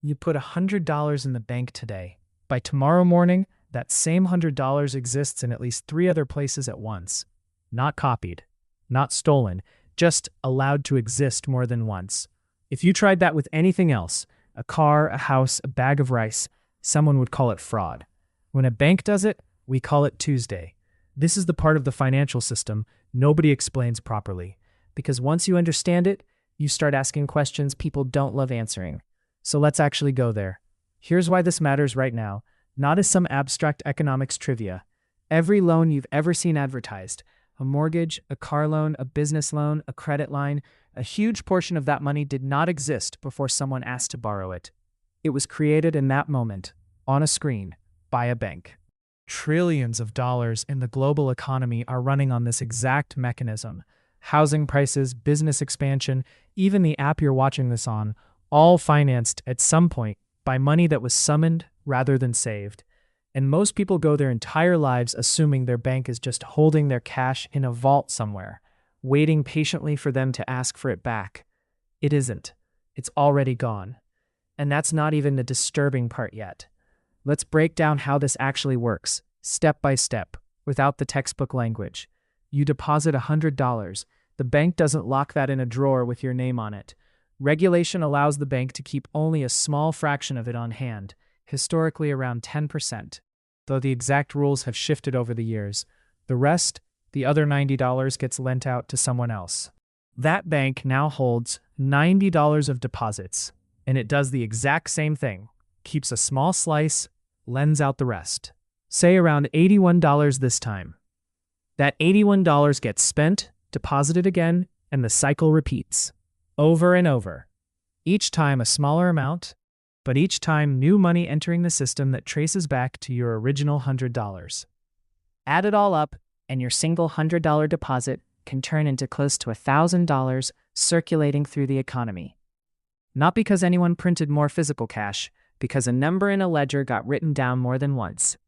You put $100 in the bank today. By tomorrow morning, that same $100 exists in at least 3 other places at once. Not copied, not stolen, just allowed to exist more than once. If you tried that with anything else, a car, a house, a bag of rice, someone would call it fraud. When a bank does it, we call it Tuesday. This is the part of the financial system nobody explains properly, because once you understand it, you start asking questions people don't love answering. So let's actually go there. Here's why this matters right now, not as some abstract economics trivia. Every loan you've ever seen advertised, a mortgage, a car loan, a business loan, a credit line, a huge portion of that money did not exist before someone asked to borrow it. It was created in that moment, on a screen, by a bank. Trillions of dollars in the global economy are running on this exact mechanism. Housing prices, business expansion, even the app you're watching this on, all financed at some point by money that was summoned rather than saved. And most people go their entire lives assuming their bank is just holding their cash in a vault somewhere, waiting patiently for them to ask for it back. It isn't. It's already gone. And that's not even the disturbing part yet. Let's break down how this actually works, step by step, without the textbook language. You deposit $100. The bank doesn't lock that in a drawer with your name on it. Regulation allows the bank to keep only a small fraction of it on hand, historically around 10%, though the exact rules have shifted over the years. The rest, the other $90, gets lent out to someone else. That bank now holds $90 of deposits, and it does the exact same thing, keeps a small slice, lends out the rest. Say around $81 this time. That $81 gets spent, deposited again, and the cycle repeats. Over and over. Each time a smaller amount, but each time new money entering the system that traces back to your original $100. Add it all up, and your single $100 deposit can turn into close to $1,000 circulating through the economy. Not because anyone printed more physical cash, because a number in a ledger got written down more than once.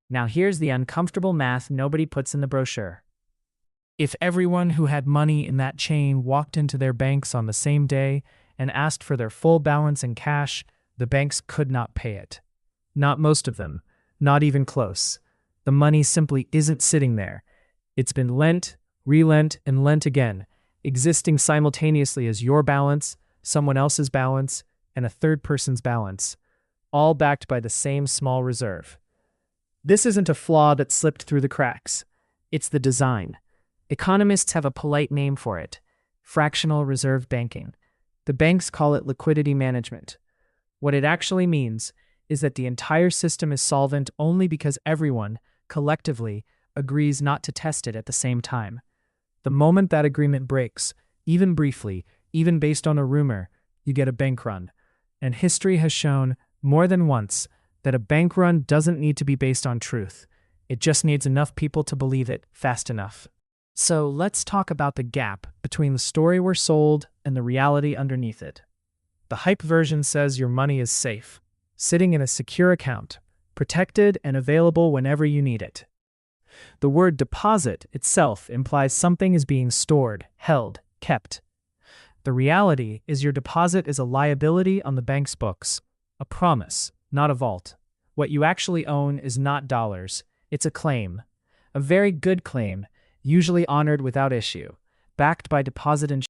Now here's the uncomfortable math nobody puts in the brochure. If everyone who had money in that chain walked into their banks on the same day and asked for their full balance in cash, the banks could not pay it. Not most of them, not even close. The money simply isn't sitting there. It's been lent, relent, and lent again, existing simultaneously as your balance, someone else's balance, and a third person's balance, all backed by the same small reserve. This isn't a flaw that slipped through the cracks. It's the design. Economists have a polite name for it: fractional reserve banking. The banks call it liquidity management. What it actually means is that the entire system is solvent only because everyone, collectively, agrees not to test it at the same time. The moment that agreement breaks, even briefly, even based on a rumor, you get a bank run. And history has shown, more than once, that a bank run doesn't need to be based on truth. It just needs enough people to believe it fast enough. So let's talk about the gap between the story we're sold and the reality underneath it. The hype version says your money is safe, sitting in a secure account, protected and available whenever you need it. The word deposit itself implies something is being stored, held, kept. The reality is your deposit is a liability on the bank's books, a promise, not a vault. What you actually own is not dollars, it's a claim. A very good claim, usually honored without issue, backed by deposit insurance.